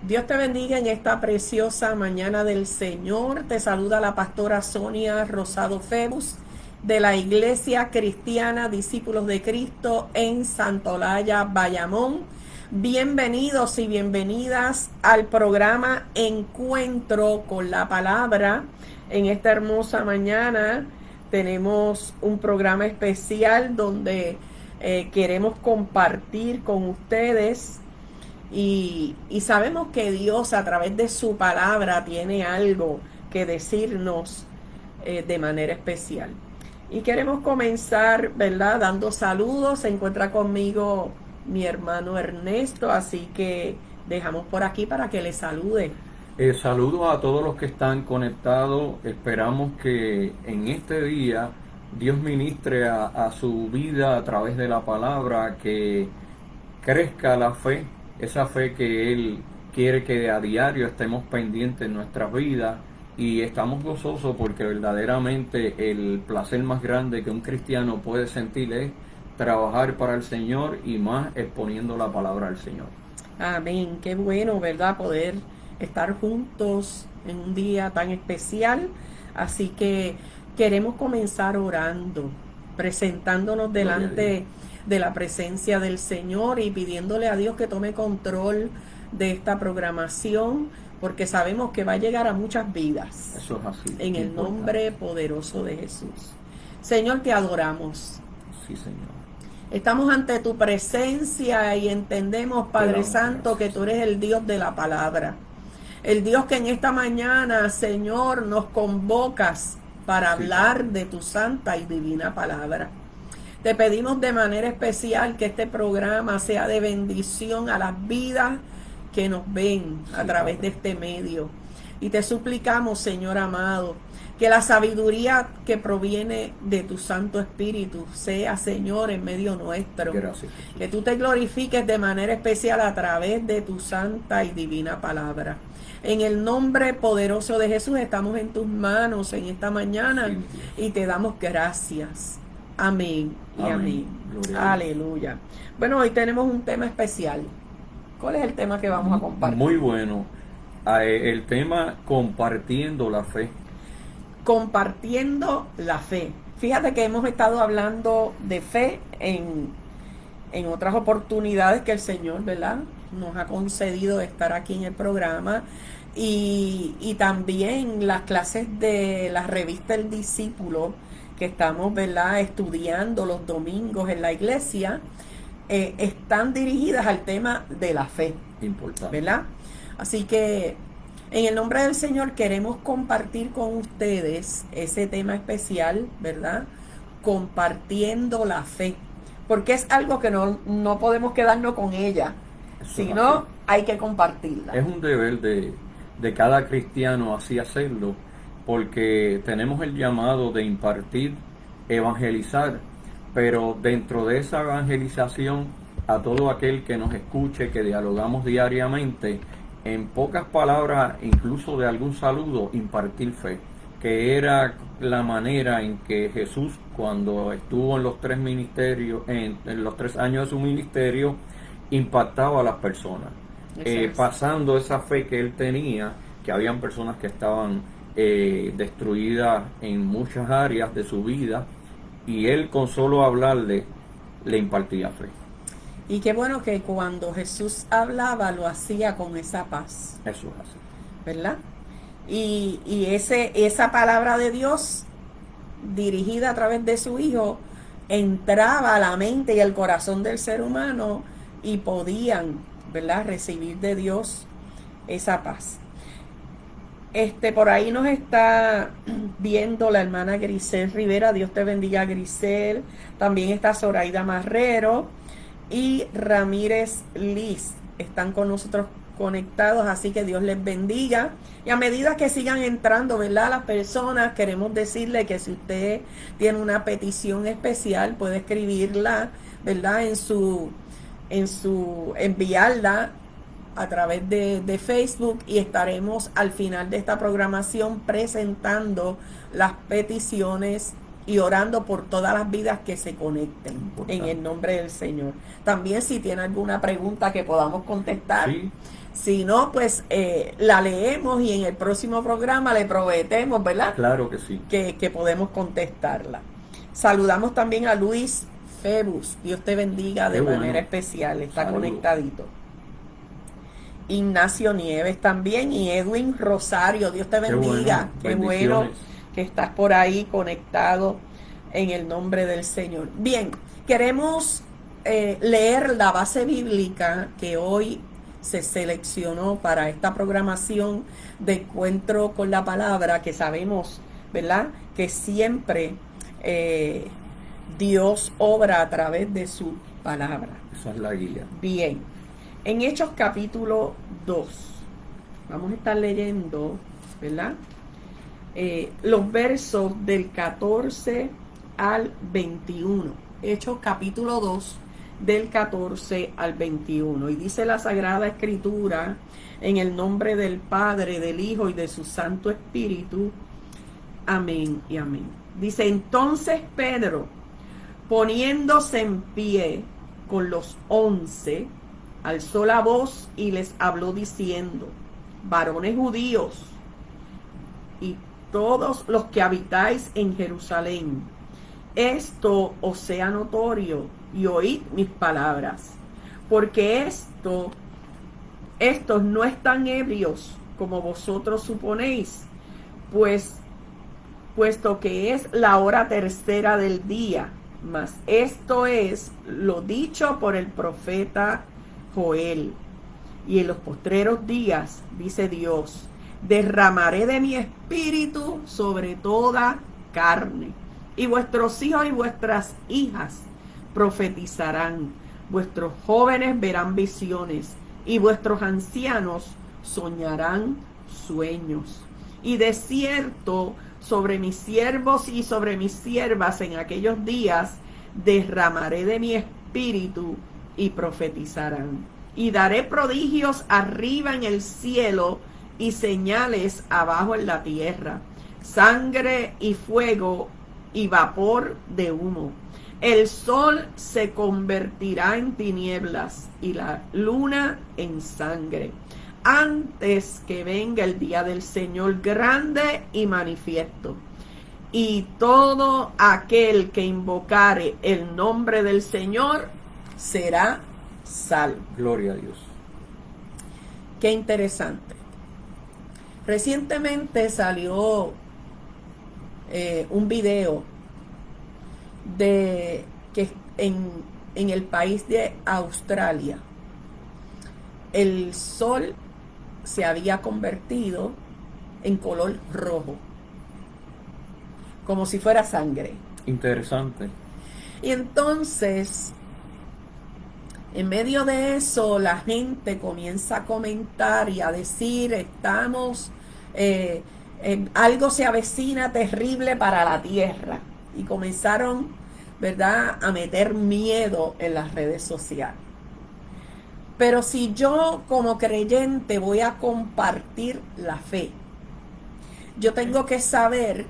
Dios te bendiga en esta preciosa mañana del Señor. Te saluda la pastora Sonia Rosado Febus de la Iglesia Cristiana Discípulos de Cristo en Santolaya, Bayamón. Bienvenidos y bienvenidas al programa Encuentro con la Palabra. En esta hermosa mañana tenemos un programa especial donde queremos compartir con ustedes. Y sabemos que Dios a través de su palabra tiene algo que decirnos de manera especial. Y queremos comenzar, ¿verdad?, dando saludos. Se encuentra conmigo mi hermano Ernesto, así que dejamos por aquí para que le salude. Saludos a todos los que están conectados. Esperamos que en este día Dios ministre a su vida a través de la palabra, que crezca la fe. Esa fe que Él quiere que a diario estemos pendientes en nuestras vidas, y estamos gozosos porque verdaderamente el placer más grande que un cristiano puede sentir es trabajar para el Señor, y más exponiendo la palabra del Señor. Amén. Qué bueno, ¿verdad?, poder estar juntos en un día tan especial. Así que queremos comenzar orando, presentándonos delante de la presencia del Señor y pidiéndole a Dios que tome control de esta programación, porque sabemos que va a llegar a muchas vidas. Eso es así. En el nombre poderoso de Jesús. Señor, te adoramos. Sí, Señor. Estamos ante tu presencia y entendemos, Padre Santo, que tú eres el Dios de la palabra. El Dios que en esta mañana, Señor, nos convocas para hablar de tu santa y divina palabra. Te pedimos de manera especial que este programa sea de bendición a las vidas que nos ven a través de este medio. Y te suplicamos, Señor amado, que la sabiduría que proviene de tu Santo Espíritu sea, Señor, en medio nuestro. Gracias. Que tú te glorifiques de manera especial a través de tu santa y divina palabra. En el nombre poderoso de Jesús estamos en tus manos en esta mañana y te damos gracias. Amén y amén. Aleluya. Bueno, hoy tenemos un tema especial. ¿Cuál es el tema que vamos a compartir? Muy bueno. El tema compartiendo la fe. Compartiendo la fe. Fíjate que hemos estado hablando de fe en otras oportunidades que el Señor, ¿verdad?, nos ha concedido estar aquí en el programa. Y también las clases de la revista El Discípulo que estamos, ¿verdad?, estudiando los domingos en la iglesia, están dirigidas al tema de la fe. Importante. ¿Verdad? Así que en el nombre del Señor queremos compartir con ustedes ese tema especial, ¿verdad? Compartiendo la fe. Porque es algo que no podemos quedarnos con ella, sino hay que compartirla. Es un deber de cada cristiano así hacerlo, porque tenemos el llamado de impartir, evangelizar, pero dentro de esa evangelización, a todo aquel que nos escuche, que dialogamos diariamente, en pocas palabras, incluso de algún saludo, impartir fe, que era la manera en que Jesús, cuando estuvo en los tres ministerios, en los 3 años de su ministerio, impactaba a las personas, pasando esa fe que él tenía, que habían personas que estaban destruidas en muchas áreas de su vida, y él con solo hablarle le impartía fe. Y qué bueno que cuando Jesús hablaba lo hacía con esa paz. Eso es así, ¿verdad? Y esa palabra de Dios dirigida a través de su Hijo entraba a la mente y al corazón del ser humano y podían, ¿verdad?, recibir de Dios esa paz. Por ahí nos está viendo la hermana Grisel Rivera. Dios te bendiga, Grisel. También está Zoraida Marrero y Ramírez Liz. Están con nosotros conectados, así que Dios les bendiga. Y a medida que sigan entrando, ¿verdad?, las personas, queremos decirle que si usted tiene una petición especial, puede escribirla, ¿verdad?, enviarla a través de Facebook, y estaremos al final de esta programación presentando las peticiones y orando por todas las vidas que se conecten en el nombre del Señor. También si tiene alguna pregunta que podamos contestar, Si no, pues la leemos y en el próximo programa le prometemos, ¿verdad? Claro que sí. Que podemos contestarla. Saludamos también a Luis Febus. Dios te bendiga de manera especial. Está conectadito. Ignacio Nieves también y Edwin Rosario. Dios te bendiga. Qué bueno que estás por ahí conectado en el nombre del Señor. Bien, queremos leer la base bíblica que hoy se seleccionó para esta programación de encuentro con la palabra, que sabemos, ¿verdad?, que siempre Dios obra a través de su palabra. Esa es la guía. Bien, en Hechos capítulo 2, vamos a estar leyendo, ¿verdad?, los versos del 14 al 21. Hechos capítulo 2, del 14 al 21. Y dice la Sagrada Escritura, en el nombre del Padre, del Hijo y de su Santo Espíritu. Amén y amén. Dice: entonces Pedro, poniéndose en pie con los 11, alzó la voz y les habló diciendo: varones judíos y todos los que habitáis en Jerusalén, esto os sea notorio y oíd mis palabras, porque estos no están ebrios como vosotros suponéis, puesto que es la hora tercera del día, mas esto es lo dicho por el profeta Joel. Y en los postreros días, dice Dios, derramaré de mi espíritu sobre toda carne, y vuestros hijos y vuestras hijas profetizarán, vuestros jóvenes verán visiones, y vuestros ancianos soñarán sueños. Y de cierto, sobre mis siervos y sobre mis siervas en aquellos días derramaré de mi espíritu, y profetizarán. Y daré prodigios arriba en el cielo y señales abajo en la tierra, sangre y fuego y vapor de humo. El sol se convertirá en tinieblas y la luna en sangre, antes que venga el día del Señor grande y manifiesto. Y todo aquel que invocare el nombre del Señor será salvo. Gloria a Dios. Qué interesante. Recientemente salió un video de que en el país de Australia el sol se había convertido en color rojo, como si fuera sangre. Interesante. Y entonces, en medio de eso, la gente comienza a comentar y a decir: algo se avecina terrible para la tierra. Y comenzaron, ¿verdad?, a meter miedo en las redes sociales. Pero si yo como creyente voy a compartir la fe, yo tengo que saber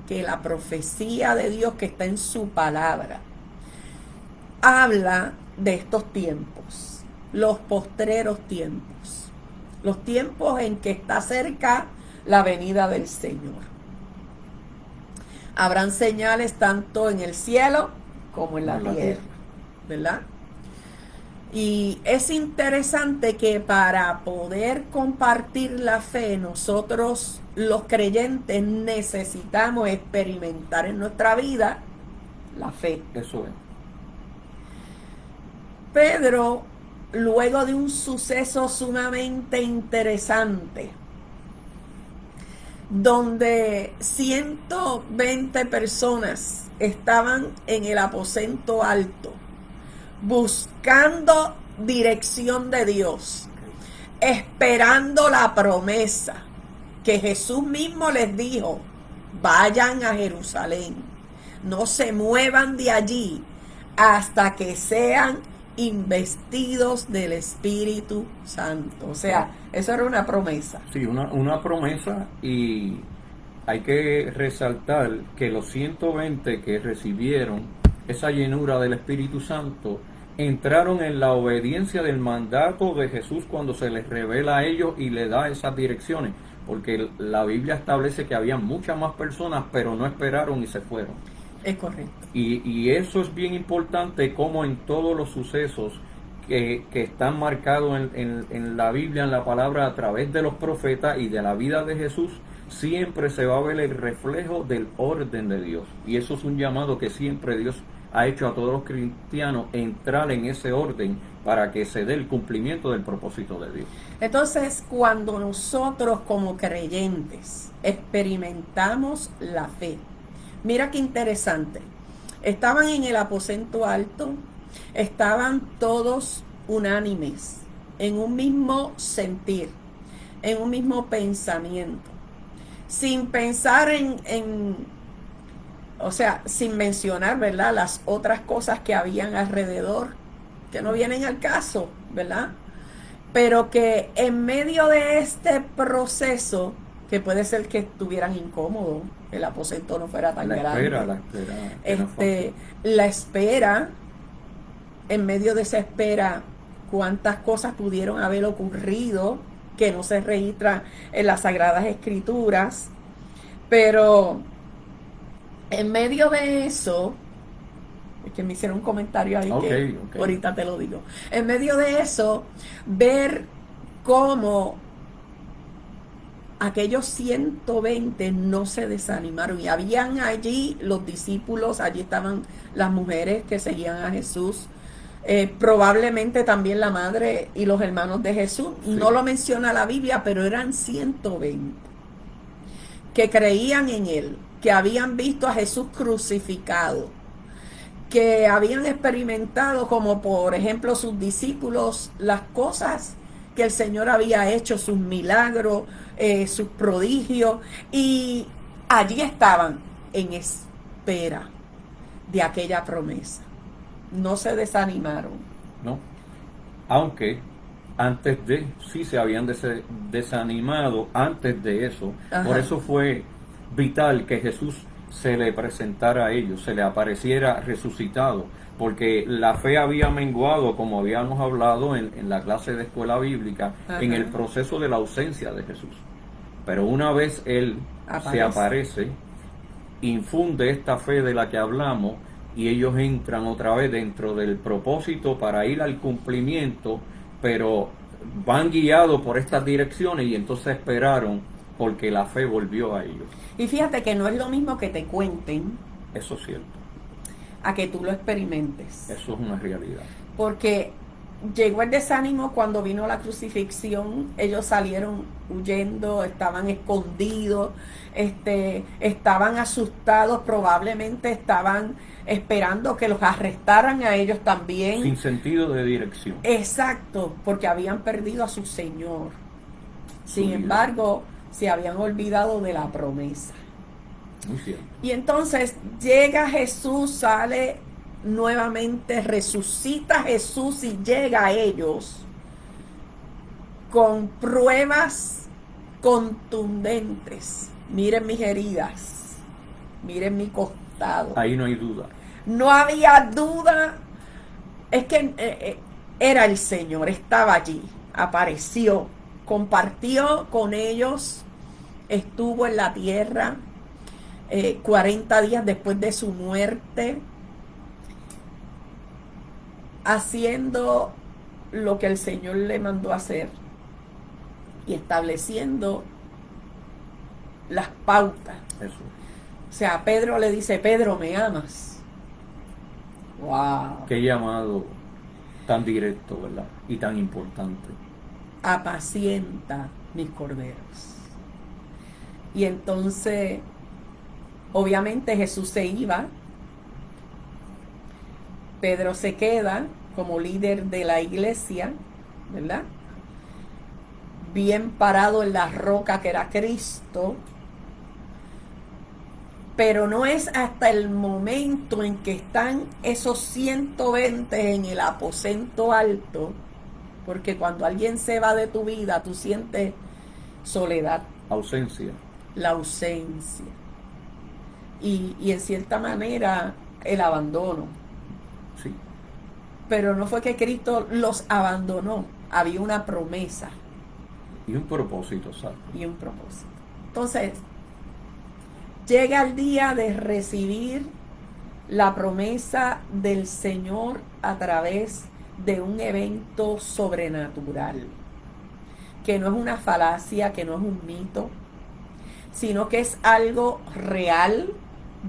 que la profecía de Dios que está en su palabra habla de estos tiempos, los postreros tiempos, los tiempos en que está cerca la venida del Señor. Habrán señales tanto en el cielo como en la tierra, ¿verdad? Y es interesante que para poder compartir la fe, nosotros los creyentes necesitamos experimentar en nuestra vida la fe. Eso es. Pedro, luego de un suceso sumamente interesante, donde 120 personas estaban en el aposento alto, buscando dirección de Dios, esperando la promesa que Jesús mismo les dijo: vayan a Jerusalén, no se muevan de allí hasta que sean investidos del Espíritu Santo. O sea, eso era una promesa. Sí, una promesa, y hay que resaltar que los 120 que recibieron esa llenura del Espíritu Santo entraron en la obediencia del mandato de Jesús cuando se les revela a ellos y les da esas direcciones, porque la Biblia establece que había muchas más personas, pero no esperaron y se fueron. Es correcto. Y eso es bien importante, como en todos los sucesos que están marcados en la Biblia, en la palabra, a través de los profetas y de la vida de Jesús, siempre se va a ver el reflejo del orden de Dios. Y eso es un llamado que siempre Dios ha hecho a todos los cristianos, entrar en ese orden para que se dé el cumplimiento del propósito de Dios. Entonces, cuando nosotros como creyentes experimentamos la fe, mira qué interesante, estaban en el aposento alto, estaban todos unánimes, en un mismo sentir, en un mismo pensamiento, sin pensar o sea, sin mencionar, ¿verdad?, las otras cosas que habían alrededor, que no vienen al caso, ¿verdad? Pero que en medio de este proceso, que puede ser que estuvieran incómodos, el aposento no fuera tan grande. La espera, en medio de esa espera, cuántas cosas pudieron haber ocurrido que no se registran en las Sagradas Escrituras, pero en medio de eso, es que me hicieron un comentario ahí que ahorita te lo digo. En medio de eso, ver cómo aquellos 120 no se desanimaron. Y habían allí los discípulos, allí estaban las mujeres que seguían a Jesús, probablemente también la madre y los hermanos de Jesús. Sí. No lo menciona la Biblia, pero eran 120 que creían en Él, que habían visto a Jesús crucificado, que habían experimentado, como por ejemplo sus discípulos, las cosas que el Señor había hecho, sus milagros, sus prodigios, y allí estaban en espera de aquella promesa. No se desanimaron. No, aunque antes de, sí se habían desanimado antes de eso. Ajá. Por eso fue vital que Jesús se le presentara a ellos, se le apareciera resucitado, porque la fe había menguado, como habíamos hablado en la clase de escuela bíblica. Ajá. En el proceso de la ausencia de Jesús. Pero una vez Él se aparece, infunde esta fe de la que hablamos, y ellos entran otra vez dentro del propósito para ir al cumplimiento, pero van guiados por estas direcciones, y entonces esperaron porque la fe volvió a ellos. Y fíjate que no es lo mismo que te cuenten. Eso es cierto. A que tú lo experimentes. Eso es una realidad. Porque llegó el desánimo cuando vino la crucifixión. Ellos salieron huyendo, estaban escondidos, estaban asustados, probablemente estaban esperando que los arrestaran a ellos también. Sin sentido de dirección. Exacto, porque habían perdido a su Señor. Sin embargo, se habían olvidado de la promesa. Muy cierto. Y entonces llega Jesús, sale nuevamente, resucita Jesús y llega a ellos con pruebas contundentes. Miren mis heridas, miren mi costado. Ahí no hay duda. No había duda. Es que era el Señor, estaba allí, apareció, compartió con ellos, estuvo en la tierra 40 días después de su muerte, haciendo lo que el Señor le mandó a hacer y estableciendo las pautas. Eso. O sea, Pedro le dice: Pedro, ¿me amas? ¡Wow! Qué llamado tan directo, ¿verdad? Y tan importante. Apacienta mis corderos. Y entonces, obviamente Jesús se iba, Pedro se queda como líder de la iglesia, ¿verdad? Bien parado en la roca que era Cristo. Pero no es hasta el momento en que están esos 120 en el aposento alto, porque cuando alguien se va de tu vida, tú sientes soledad. Ausencia. La ausencia. Y en cierta manera, el abandono. Sí. Pero no fue que Cristo los abandonó, había una promesa. Y un propósito, exacto. Y un propósito. Entonces, llega el día de recibir la promesa del Señor a través de un evento sobrenatural, que no es una falacia, que no es un mito, sino que es algo real,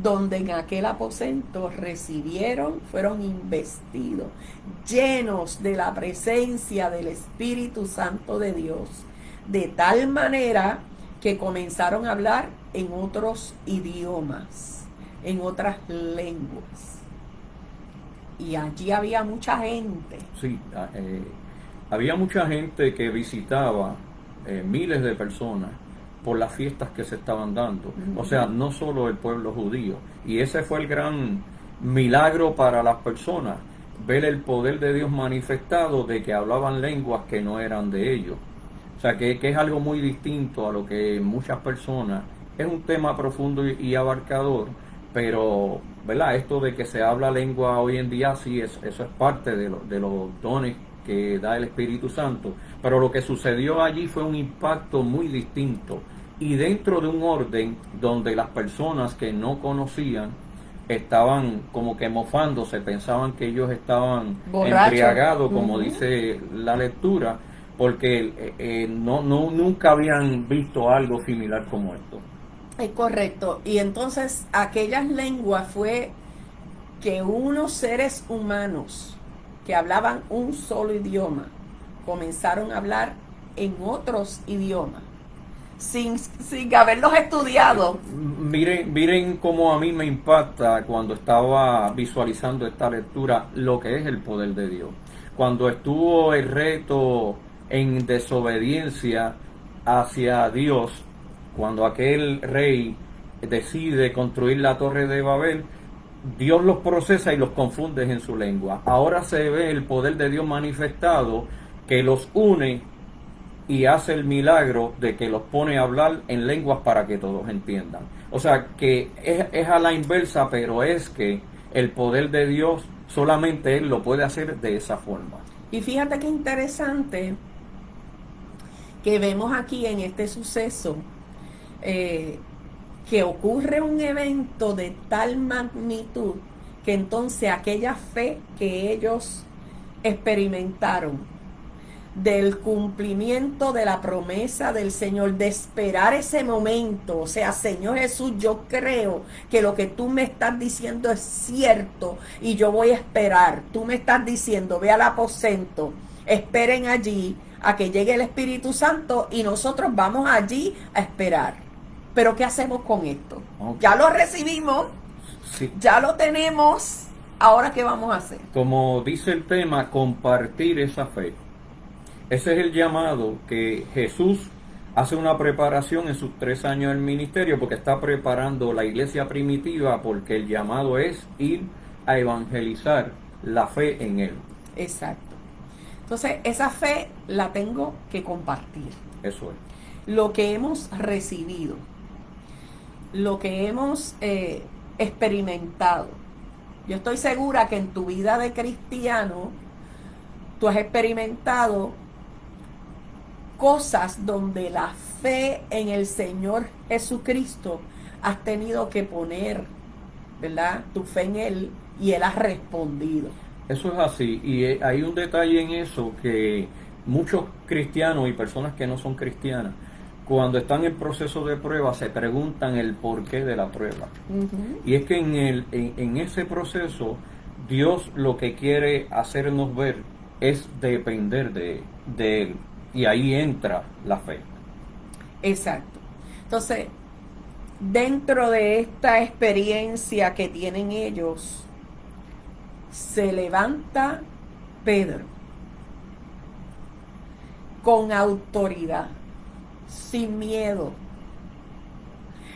donde en aquel aposento fueron investidos, llenos de la presencia del Espíritu Santo de Dios, de tal manera que comenzaron a hablar en otros idiomas, en otras lenguas. Y allí había mucha gente. Sí, había mucha gente que visitaba, miles de personas, por las fiestas que se estaban dando. O sea, no solo el pueblo judío. Y ese fue el gran milagro para las personas, ver el poder de Dios manifestado, de que hablaban lenguas que no eran de ellos. O sea, que es algo muy distinto a lo que muchas personas... Es un tema profundo y abarcador, pero, ¿verdad? Esto de que se habla lengua hoy en día, sí, eso es parte de los dones que da el Espíritu Santo, pero lo que sucedió allí fue un impacto muy distinto, y dentro de un orden donde las personas que no conocían estaban como que mofándose, pensaban que ellos estaban embriagados, como dice la lectura, porque nunca habían visto algo similar como esto. Es correcto. Y entonces aquellas lenguas fue que unos seres humanos que hablaban un solo idioma comenzaron a hablar en otros idiomas sin haberlos estudiado. Miren cómo a mí me impacta cuando estaba visualizando esta lectura lo que es el poder de Dios. Cuando estuvo el reto en desobediencia hacia Dios, cuando aquel rey decide construir la Torre de Babel, Dios los procesa y los confunde en su lengua. Ahora se ve el poder de Dios manifestado, que los une y hace el milagro de que los pone a hablar en lenguas para que todos entiendan. O sea, que es a la inversa, pero es que el poder de Dios solamente Él lo puede hacer de esa forma. Y fíjate qué interesante que vemos aquí en este suceso, que ocurre un evento de tal magnitud que entonces aquella fe que ellos experimentaron del cumplimiento de la promesa del Señor, de esperar ese momento, o sea, Señor Jesús, yo creo que lo que tú me estás diciendo es cierto y yo voy a esperar. Tú me estás diciendo, ve al aposento, esperen allí a que llegue el Espíritu Santo y nosotros vamos allí a esperar. Pero ¿qué hacemos con esto? Okay. Ya lo recibimos, sí, ya lo tenemos, ahora ¿qué vamos a hacer? Como dice el tema, compartir esa fe. Ese es el llamado que Jesús hace, una preparación en sus 3 años del ministerio, porque está preparando la iglesia primitiva, porque el llamado es ir a evangelizar la fe en Él. Exacto. Entonces, esa fe la tengo que compartir. Eso es. Lo que hemos recibido, lo que hemos experimentado. Yo estoy segura que en tu vida de cristiano, tú has experimentado cosas donde la fe en el Señor Jesucristo has tenido que poner, ¿verdad?, tu fe en Él, y Él ha respondido. Eso es así, y hay un detalle en eso, que muchos cristianos y personas que no son cristianas, cuando están en proceso de prueba, se preguntan el porqué de la prueba. Y es que en ese proceso, Dios lo que quiere hacernos ver es depender de Él. Y ahí entra la fe. Exacto. Entonces, dentro de esta experiencia que tienen ellos, se levanta Pedro con autoridad, sin miedo.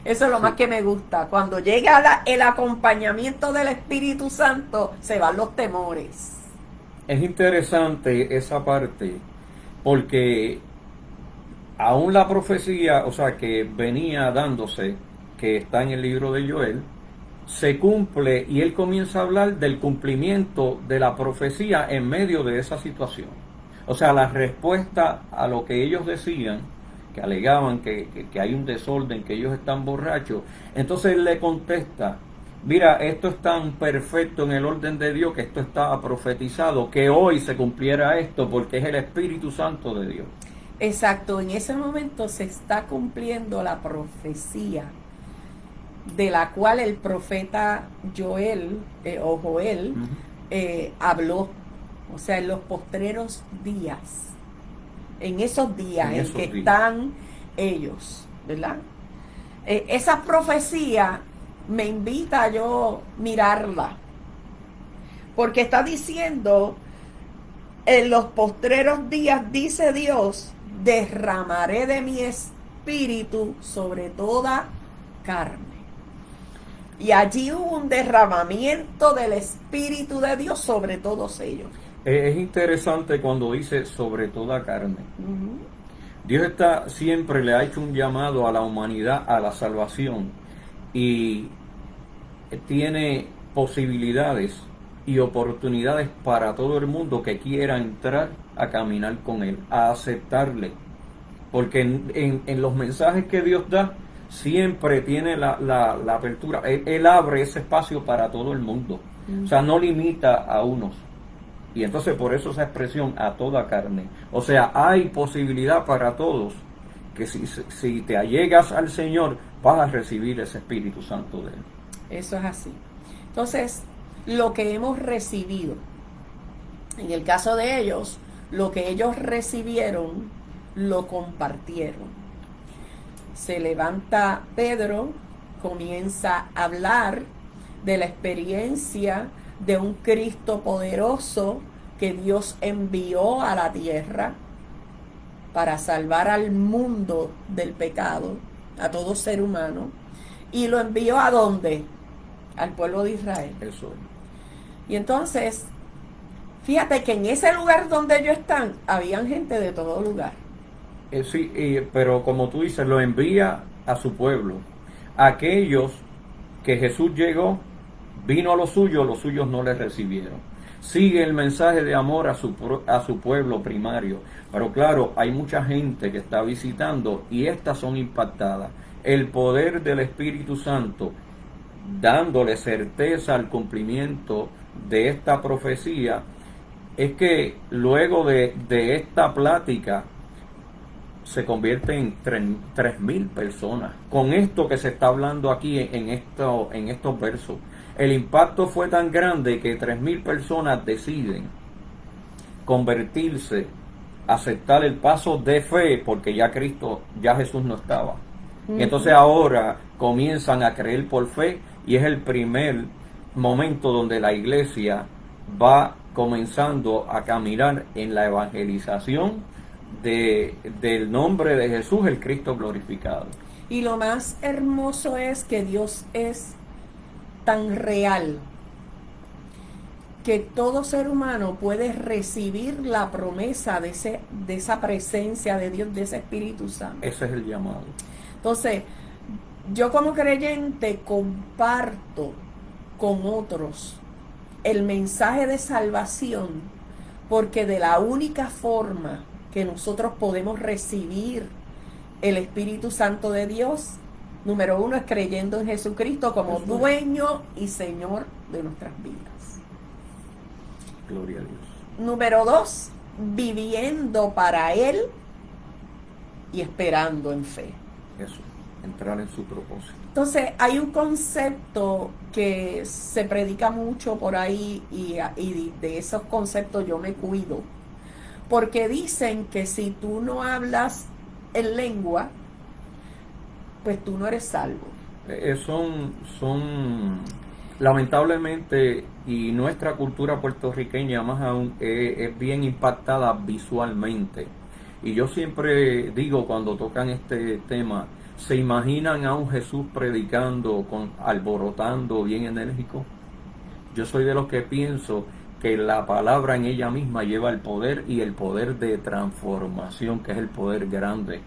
Eso es lo más que me gusta. Cuando llega el acompañamiento del Espíritu Santo, se van los temores. Es interesante esa parte, porque aún la profecía, o sea, que venía dándose, que está en el libro de Joel, se cumple y él comienza a hablar del cumplimiento de la profecía en medio de esa situación. O sea, la respuesta a lo que ellos decían, que alegaban que hay un desorden, que ellos están borrachos. Entonces él le contesta, mira, esto es tan perfecto en el orden de Dios que esto estaba profetizado, que hoy se cumpliera esto porque es el Espíritu Santo de Dios. Exacto, en ese momento se está cumpliendo la profecía de la cual el profeta Joel habló. O sea, en los postreros días, en esos días en que están ellos, ¿verdad? Esa profecía me invita a yo mirarla, porque está diciendo, en los postreros días, dice Dios, derramaré de mi espíritu sobre toda carne. Y allí hubo un derramamiento del Espíritu de Dios sobre todos ellos. Es interesante cuando dice sobre toda carne. Dios siempre le ha hecho un llamado a la humanidad a la salvación y tiene posibilidades y oportunidades para todo el mundo que quiera entrar a caminar con Él, a aceptarle. Porque en los mensajes que Dios da, siempre tiene la apertura. Él abre ese espacio para todo el mundo. O sea, no limita a unos. Y entonces por eso esa expresión a toda carne. O sea, hay posibilidad para todos que si te allegas al Señor, vas a recibir ese Espíritu Santo de Él. Eso es así. Entonces, lo que hemos recibido, en el caso de ellos, lo que ellos recibieron, lo compartieron. Se levanta Pedro, comienza a hablar de la experiencia de un Cristo poderoso que Dios envió a la tierra para salvar al mundo del pecado, a todo ser humano, y lo envió ¿a dónde? Al pueblo de Israel. Eso. Y entonces, fíjate que en ese lugar donde ellos están, habían gente de todo lugar. Sí, pero como tú dices, lo envía a su pueblo. Aquellos que Jesús llegó, vino a los suyos no le recibieron. Sigue el mensaje de amor a su pueblo primario. Pero claro, hay mucha gente que está visitando y estas son impactadas. El poder del Espíritu Santo, dándole certeza al cumplimiento de esta profecía, es que luego de esta plática se convierte en 3,000 personas. Con esto que se está hablando aquí en estos versos. El impacto fue tan grande que 3,000 personas deciden convertirse, aceptar el paso de fe, porque ya Jesús no estaba. Y entonces ahora comienzan a creer por fe y es el primer momento donde la iglesia va comenzando a caminar en la evangelización del nombre de Jesús, el Cristo glorificado. Y lo más hermoso es que Dios es tan real que todo ser humano puede recibir la promesa de esa presencia de Dios, de ese Espíritu Santo. Ese es el llamado. Entonces, yo como creyente comparto con otros el mensaje de salvación, porque de la única forma que nosotros podemos recibir el Espíritu Santo de Dios, número 1, es creyendo en Jesucristo como dueño y Señor de nuestras vidas. Gloria a Dios. Número 2, viviendo para Él y esperando en fe. Eso, entrar en su propósito. Entonces, hay un concepto que se predica mucho por ahí y de esos conceptos yo me cuido. Porque dicen que si tú no hablas en lengua, pues tú no eres salvo. Son lamentablemente, y nuestra cultura puertorriqueña más aún es bien impactada visualmente. Y yo siempre digo cuando tocan este tema, ¿se imaginan a un Jesús predicando, alborotando, bien enérgico? Yo soy de los que pienso que la palabra en ella misma lleva el poder y el poder de transformación, que es el poder grande.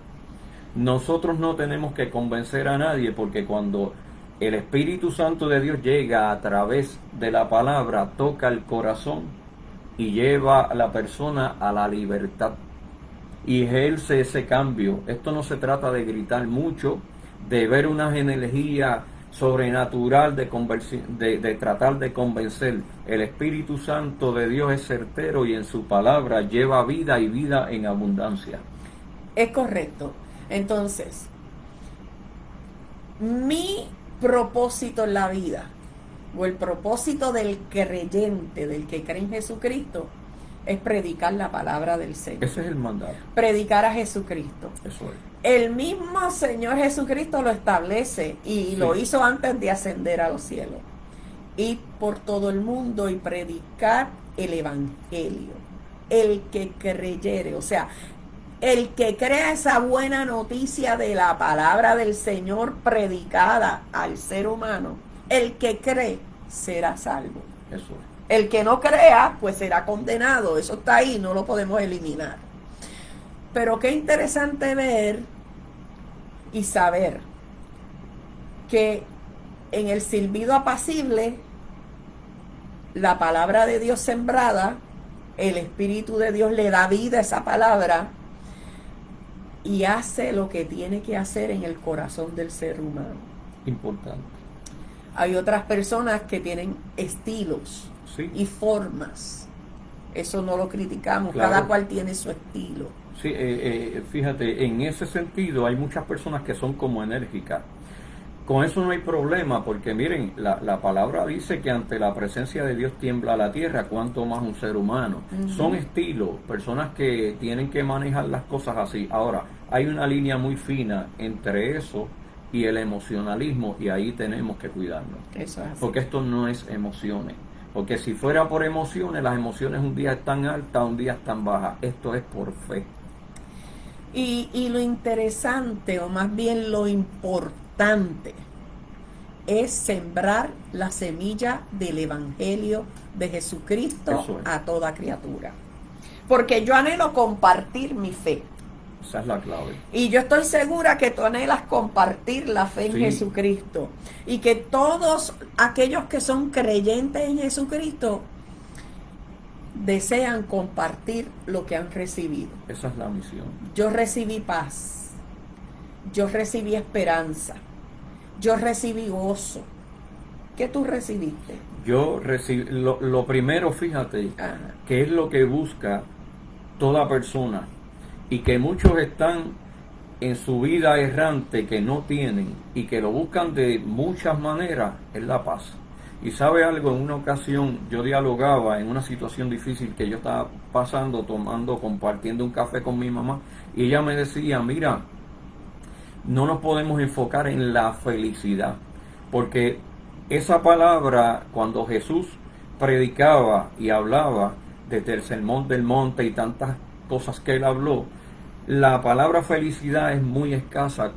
Nosotros no tenemos que convencer a nadie, porque cuando El Espíritu Santo de Dios llega a través de la palabra, toca el corazón y lleva a la persona a la libertad. Y ejerce ese cambio. Esto no se trata de gritar mucho, de ver una energía sobrenatural, de tratar de convencer. El Espíritu Santo de Dios es certero y en su palabra lleva vida y vida en abundancia. Es correcto. Entonces, mi propósito en la vida, o el propósito del creyente, del que cree en Jesucristo, es predicar la palabra del Señor. Ese es el mandato. Predicar a Jesucristo. Eso es. El mismo Señor Jesucristo lo establece y lo hizo antes de ascender a los cielos. Ir por todo el mundo y predicar el Evangelio. El que creyere, o sea, el que crea esa buena noticia de la palabra del Señor predicada al ser humano, el que cree será salvo. Eso es. El que no crea, pues será condenado. Eso está ahí, no lo podemos eliminar. Pero qué interesante ver y saber que en el silbido apacible, la palabra de Dios sembrada, el Espíritu de Dios le da vida a esa palabra y hace lo que tiene que hacer en el corazón del ser humano. Importante. Hay otras personas que tienen estilos y formas. Eso no lo criticamos, claro. Cada cual tiene su estilo. Sí, fíjate, en ese sentido hay muchas personas que son como enérgicas. Con eso no hay problema, porque miren, la palabra dice que ante la presencia de Dios tiembla la tierra, cuanto más un ser humano. Son estilos, personas que tienen que manejar las cosas así. Ahora, hay una línea muy fina entre eso y el emocionalismo, y ahí tenemos que cuidarnos. Eso es así. Porque esto no es emociones. Porque si fuera por emociones, las emociones un día están altas, un día están bajas. Esto es por fe. Y lo interesante, o más bien lo importante, es sembrar la semilla del Evangelio de Jesucristo a toda criatura. Porque yo anhelo compartir mi fe. Esa es la clave. Y yo estoy segura que tú anhelas compartir la fe en Jesucristo. Y que todos aquellos que son creyentes en Jesucristo desean compartir lo que han recibido. Esa es la misión. Yo recibí paz. Yo recibí esperanza. Yo recibí gozo. ¿Qué tú recibiste? Yo recibí, lo primero, fíjate, que es lo que busca toda persona, y que muchos están en su vida errante que no tienen y que lo buscan de muchas maneras, es la paz. Y sabe algo, en una ocasión yo dialogaba en una situación difícil que yo estaba pasando, compartiendo un café con mi mamá, y ella me decía, mira, no nos podemos enfocar en la felicidad, porque esa palabra, cuando Jesús predicaba y hablaba desde el Sermón del Monte y tantas cosas que él habló, la palabra felicidad es muy escasa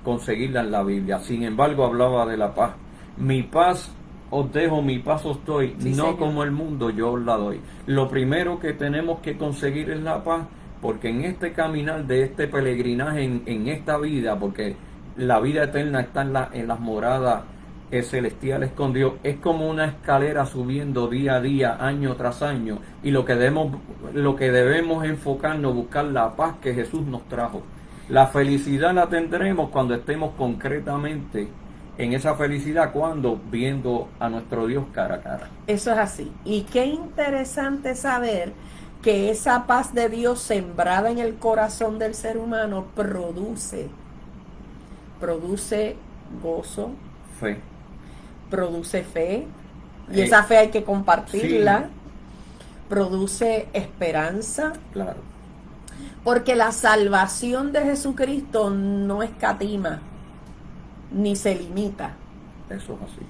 conseguirla en la Biblia. Sin embargo, hablaba de la paz. Mi paz os dejo, mi paz os doy, no Señor. Como el mundo yo os la doy. Lo primero que tenemos que conseguir es la paz, porque en este caminar de este peregrinaje en esta vida, porque la vida eterna está en las moradas celestiales con Dios, es como una escalera subiendo día a día, año tras año, y lo que debemos enfocarnos, buscar la paz que Jesús nos trajo. La felicidad la tendremos cuando estemos concretamente en esa felicidad, cuando viendo a nuestro Dios cara a cara. Eso es así. Y qué interesante saber que esa paz de Dios sembrada en el corazón del ser humano produce gozo, fe. Produce fe, y esa fe hay que compartirla. Produce esperanza. Claro. Porque la salvación de Jesucristo no escatima, ni se limita. Eso es así.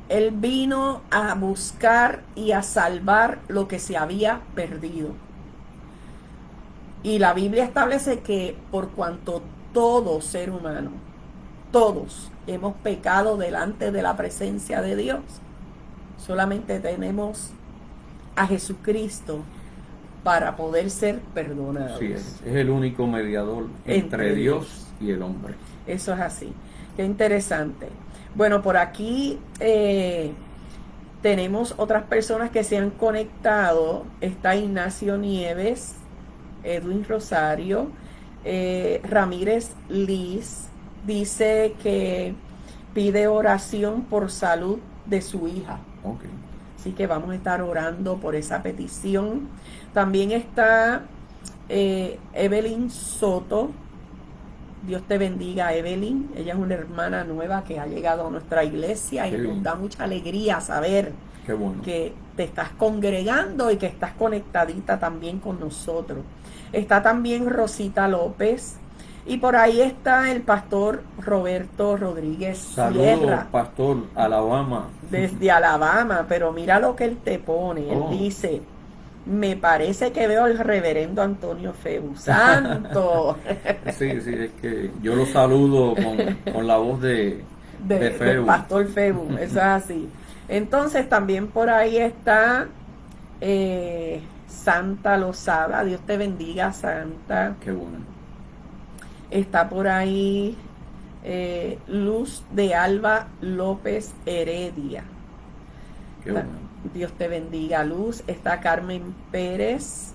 Él vino a buscar y a salvar lo que se había perdido. Y la Biblia establece que por cuanto todo ser humano, todos hemos pecado delante de la presencia de Dios, solamente tenemos a Jesucristo para poder ser perdonados. Sí, es el único mediador entre Dios y el hombre. Eso es así. Qué interesante. Bueno, por aquí tenemos otras personas que se han conectado. Está Ignacio Nieves, Edwin Rosario, Ramírez Liz, dice que pide oración por salud de su hija. Okay. Así que vamos a estar orando por esa petición. También está Evelyn Soto. Dios te bendiga, Evelyn. Ella es una hermana nueva que ha llegado a nuestra iglesia y nos da mucha alegría saber que te estás congregando y que estás conectadita también con nosotros. Está también Rosita López. Y por ahí está el pastor Roberto Rodríguez Saludos, Sierra. pastor, Alabama. Desde Alabama, pero mira lo que él te pone. Él dice, me parece que veo al reverendo Antonio Febus. ¡Santo! Sí, es que yo lo saludo con la voz de Febus. Del pastor Febus, eso es así. Entonces también por ahí está Santa Lozada. Dios te bendiga, Santa. Qué bueno. Está por ahí Luz de Alba López Heredia. Qué bueno. Dios te bendiga, Luz. Está Carmen Pérez.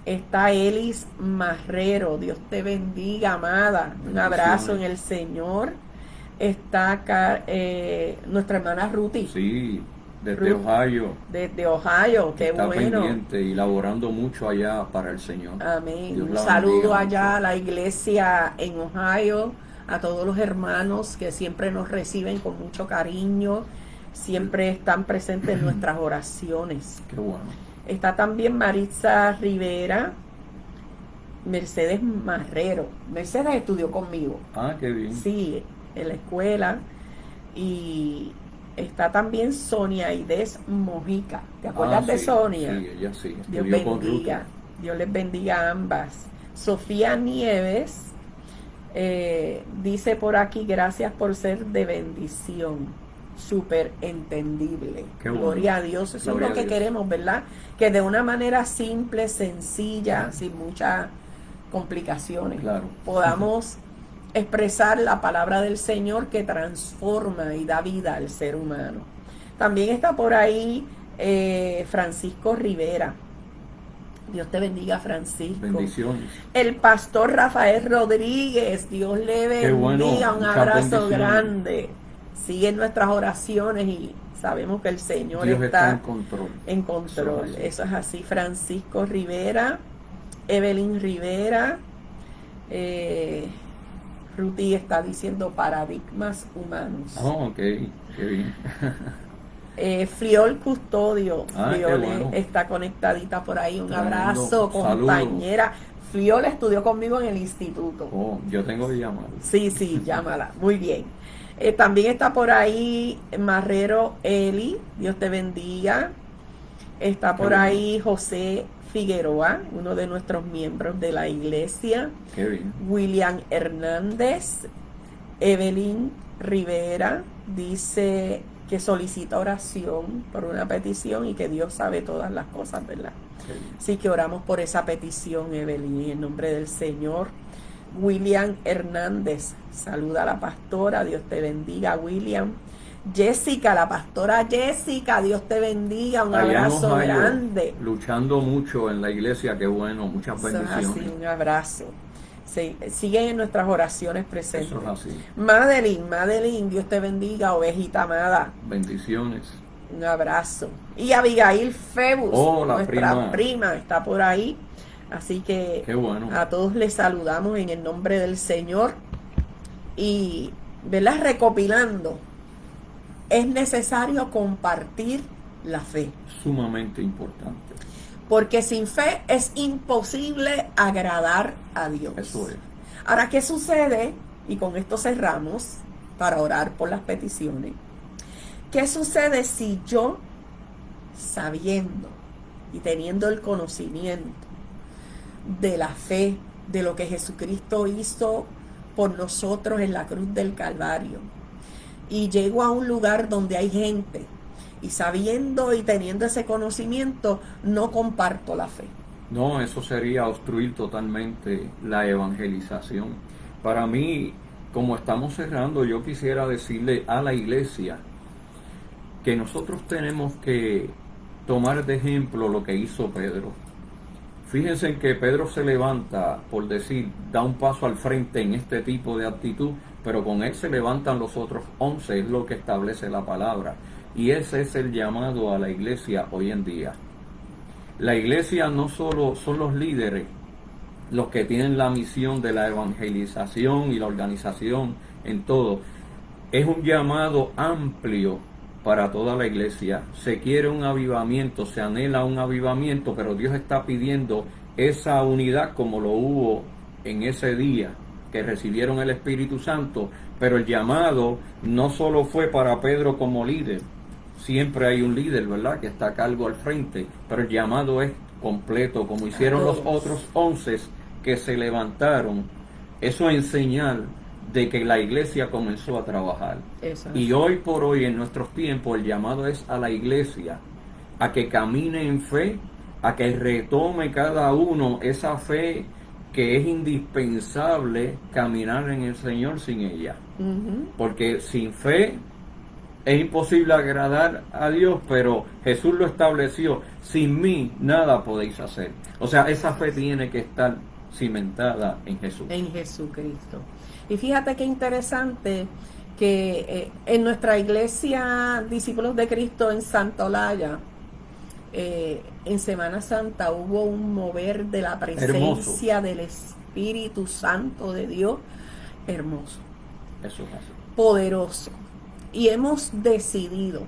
Está Elis Marrero. Dios te bendiga, amada. Un abrazo en el Señor. Está nuestra hermana Ruti. Sí, desde Ohio. Desde Ohio, qué está bueno. Pendiente y laborando mucho allá para el Señor. Amén. Un saludo allá a la iglesia en Ohio, a todos los hermanos que siempre nos reciben con mucho cariño, siempre están presentes en nuestras oraciones. Qué bueno. Está también Maritza Rivera, Mercedes Marrero. Mercedes estudió conmigo. Ah, qué bien. Sí, en la escuela. Y está también Sonia Aidez Mojica. ¿Te acuerdas de Sonia? Sí, ella sí. Dios bendiga. Dios les bendiga a ambas. Sofía Nieves dice por aquí, gracias por ser de bendición. Súper entendible. Gloria a Dios. Eso es lo que queremos, ¿verdad? Que de una manera simple, sencilla, sin muchas complicaciones, podamos expresar la palabra del Señor que transforma y da vida al ser humano. También está por ahí Francisco Rivera. Dios te bendiga, Francisco. Bendiciones. El pastor Rafael Rodríguez, Dios le bendiga, un abrazo grande. Siguen nuestras oraciones y sabemos que el Señor está en control. En control. Eso es así. Francisco Rivera, Evelyn Rivera, Ruti está diciendo paradigmas humanos. Oh, ok, qué bien. Friol Custodio, Friol bueno. está conectadita por ahí. Un abrazo, compañera. Friol estudió conmigo en el instituto. Oh, yo tengo que llamarla. Sí, llámala. Muy bien. También está por ahí Marrero Eli, Dios te bendiga. Está por ahí José Figueroa, uno de nuestros miembros de la iglesia. Qué bien. William Hernández, Evelyn Rivera, dice que solicita oración por una petición y que Dios sabe todas las cosas, ¿verdad? Así que oramos por esa petición, Evelyn, en nombre del Señor. William Hernández, saluda a la pastora, Dios te bendiga, William. Jessica, la pastora Jessica, Dios te bendiga, un abrazo grande. Luchando mucho en la iglesia, qué bueno, muchas bendiciones. Así, un abrazo. Sí, siguen en nuestras oraciones presentes. Eso es así. Madeline, Dios te bendiga, ovejita amada. Bendiciones. Un abrazo. Y Abigail Febus, nuestra prima, está por ahí. Así que qué bueno. A todos les saludamos en el nombre del Señor. Y, ¿verdad? Recopilando, es necesario compartir la fe. Sumamente importante. Porque sin fe es imposible agradar a Dios. Eso es. Ahora, ¿qué sucede? Y con esto cerramos para orar por las peticiones. ¿Qué sucede si yo, sabiendo y teniendo el conocimiento de la fe, de lo que Jesucristo hizo por nosotros en la cruz del Calvario, y llego a un lugar donde hay gente y sabiendo y teniendo ese conocimiento no comparto la fe? No, eso sería obstruir totalmente la evangelización. Para mí, como estamos cerrando, yo quisiera decirle a la iglesia que nosotros tenemos que tomar de ejemplo lo que hizo Pedro. Fíjense en que Pedro se levanta, por decir, da un paso al frente en este tipo de actitud, pero con él se levantan los otros 11, es lo que establece la palabra. Y ese es el llamado a la iglesia hoy en día. La iglesia no solo son los líderes, los que tienen la misión de la evangelización y la organización en todo. Es un llamado amplio para toda la iglesia. Se quiere un avivamiento, se anhela un avivamiento, pero Dios está pidiendo esa unidad como lo hubo en ese día que recibieron el Espíritu Santo. Pero el llamado no solo fue para Pedro como líder, siempre hay un líder, ¿verdad?, que está a cargo al frente, pero el llamado es completo, como hicieron los otros 11 que se levantaron. Eso es señal de que la iglesia comenzó a trabajar. Exacto. Y hoy por hoy, en nuestros tiempos, el llamado es a la iglesia a que camine en fe, a que retome cada uno esa fe que es indispensable caminar en el Señor sin ella. Porque sin fe es imposible agradar a Dios, pero Jesús lo estableció: sin mí nada podéis hacer. O sea, esa fe tiene que estar cimentada en Jesús. En Jesucristo. Y fíjate qué interesante que en nuestra iglesia Discípulos de Cristo en Santolaya, en Semana Santa hubo un mover de la presencia del Espíritu Santo de Dios hermoso. Eso es así. Poderoso. Y hemos decidido,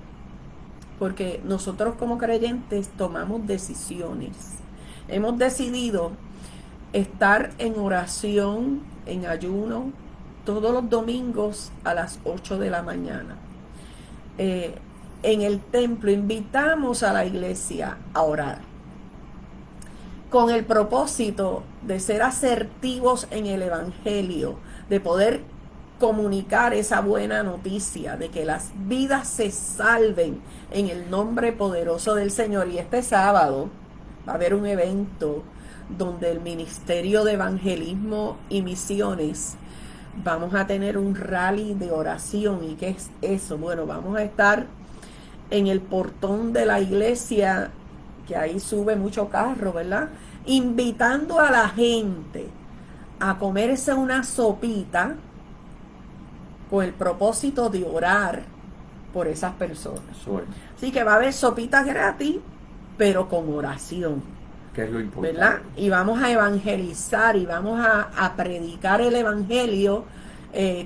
porque nosotros como creyentes tomamos decisiones, hemos decidido estar en oración, en ayuno, todos los domingos a las 8 de la mañana. En el templo invitamos a la iglesia a orar, con el propósito de ser asertivos en el Evangelio, de poder comunicar esa buena noticia de que las vidas se salven en el nombre poderoso del Señor. Y este sábado va a haber un evento donde el Ministerio de Evangelismo y Misiones vamos a tener un rally de oración. ¿Y qué es eso? Bueno, vamos a estar en el portón de la iglesia, que ahí sube mucho carro, ¿verdad?, invitando a la gente a comerse una sopita con el propósito de orar por esas personas. Así que va a haber sopitas gratis, pero con oración, que es lo importante, ¿verdad? Y vamos a evangelizar y vamos a predicar el evangelio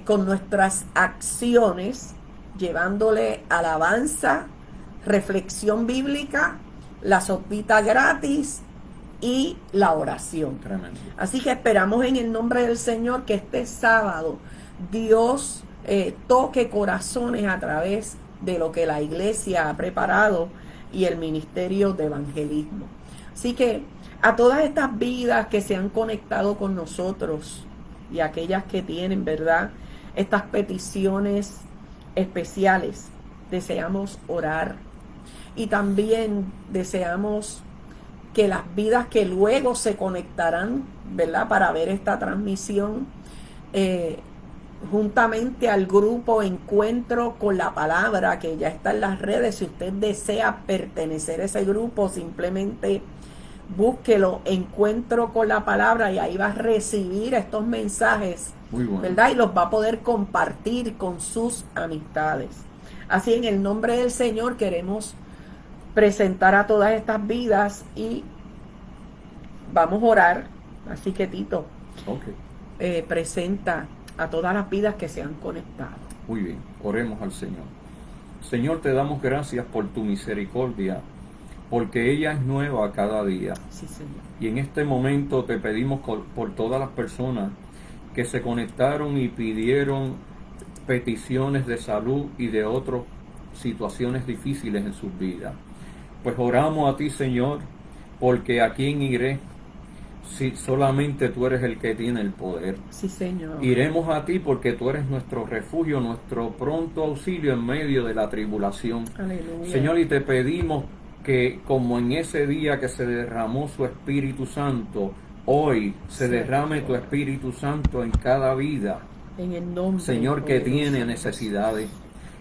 con nuestras acciones, llevándole alabanza, reflexión bíblica, la sopita gratis y la oración. Tremendo. Así que esperamos en el nombre del Señor que este sábado Dios toque corazones a través de lo que la iglesia ha preparado y el ministerio de evangelismo. Así que a todas estas vidas que se han conectado con nosotros y aquellas que tienen, ¿verdad?, estas peticiones especiales, deseamos orar, y también deseamos que las vidas que luego se conectarán, ¿verdad?, para ver esta transmisión, juntamente al grupo Encuentro con la Palabra, que ya está en las redes. Si usted desea pertenecer a ese grupo, simplemente búsquelo, Encuentro con la Palabra, y ahí va a recibir estos mensajes, muy bueno, ¿verdad?, y los va a poder compartir con sus amistades. Así, en el nombre del Señor, queremos presentar a todas estas vidas y vamos a orar. Así que Tito, presenta a todas las vidas que se han conectado. Muy bien, oremos al Señor. Señor, te damos gracias por tu misericordia, porque ella es nueva cada día. Sí, Señor. Y en este momento te pedimos por todas las personas que se conectaron y pidieron peticiones de salud y de otras situaciones difíciles en sus vidas. Pues oramos a ti, Señor, porque a quién iré si solamente tú eres el que tiene el poder. Sí, Señor. Iremos a ti porque tú eres nuestro refugio, nuestro pronto auxilio en medio de la tribulación. Aleluya. Señor, y te pedimos que, como en ese día que se derramó su Espíritu Santo, hoy se derrame tu Espíritu Santo en cada vida, En el nombre, Señor, que tiene necesidades,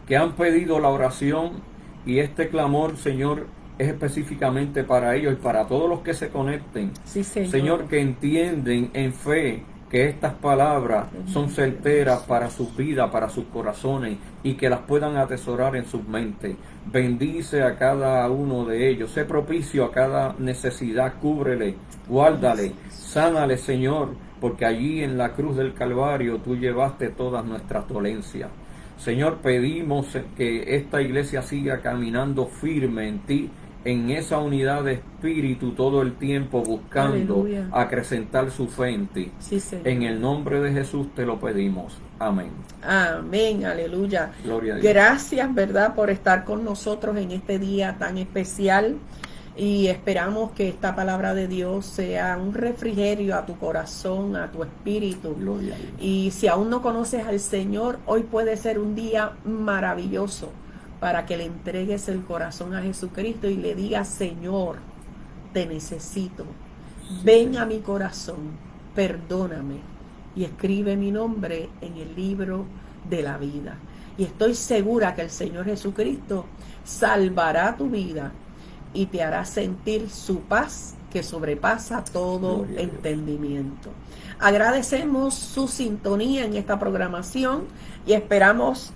que han pedido la oración, y este clamor, Señor, es específicamente para ellos y para todos los que se conecten. Sí, Señor. Señor, que entienden en fe que estas palabras son certeras para sus vidas, para sus corazones, y que las puedan atesorar en sus mentes. Bendice a cada uno de ellos, sé propicio a cada necesidad, cúbrele, guárdale, sánale, Señor, porque allí en la cruz del Calvario tú llevaste todas nuestras dolencias. Señor, pedimos que esta iglesia siga caminando firme en ti, en esa unidad de espíritu todo el tiempo, buscando acrecentar su fe en ti. Sí, Señor. En el nombre de Jesús te lo pedimos. Amén. Amén, aleluya. Gloria a Dios. Gracias, ¿verdad?, por estar con nosotros en este día tan especial. Y esperamos que esta palabra de Dios sea un refrigerio a tu corazón, a tu espíritu. Gloria a Dios. Y si aún no conoces al Señor, hoy puede ser un día maravilloso para que le entregues el corazón a Jesucristo y le digas: Señor, te necesito. Ven a mi corazón, perdóname y escribe mi nombre en el libro de la vida. Y estoy segura que el Señor Jesucristo salvará tu vida y te hará sentir su paz que sobrepasa todo entendimiento. Agradecemos su sintonía en esta programación y esperamos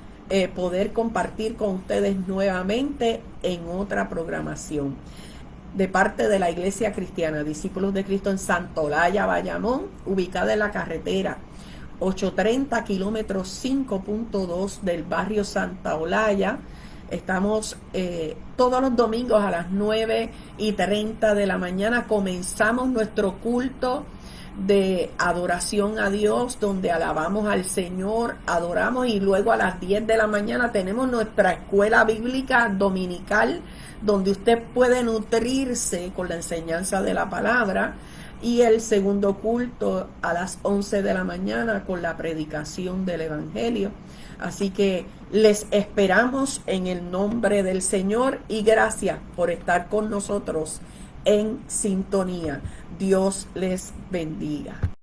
poder compartir con ustedes nuevamente en otra programación. De parte de la Iglesia Cristiana Discípulos de Cristo en Santolaya, Bayamón, ubicada en la carretera 830 kilómetros 5.2 del barrio Santa Olaya. Estamos todos los domingos a las 9:30 de la mañana. Comenzamos nuestro culto de adoración a Dios, donde alabamos al Señor, adoramos, y luego a las 10 de la mañana tenemos nuestra escuela bíblica dominical, donde usted puede nutrirse con la enseñanza de la palabra, y el segundo culto a las 11 de la mañana con la predicación del Evangelio. Así que les esperamos en el nombre del Señor y gracias por estar con nosotros en sintonía. Dios les bendiga.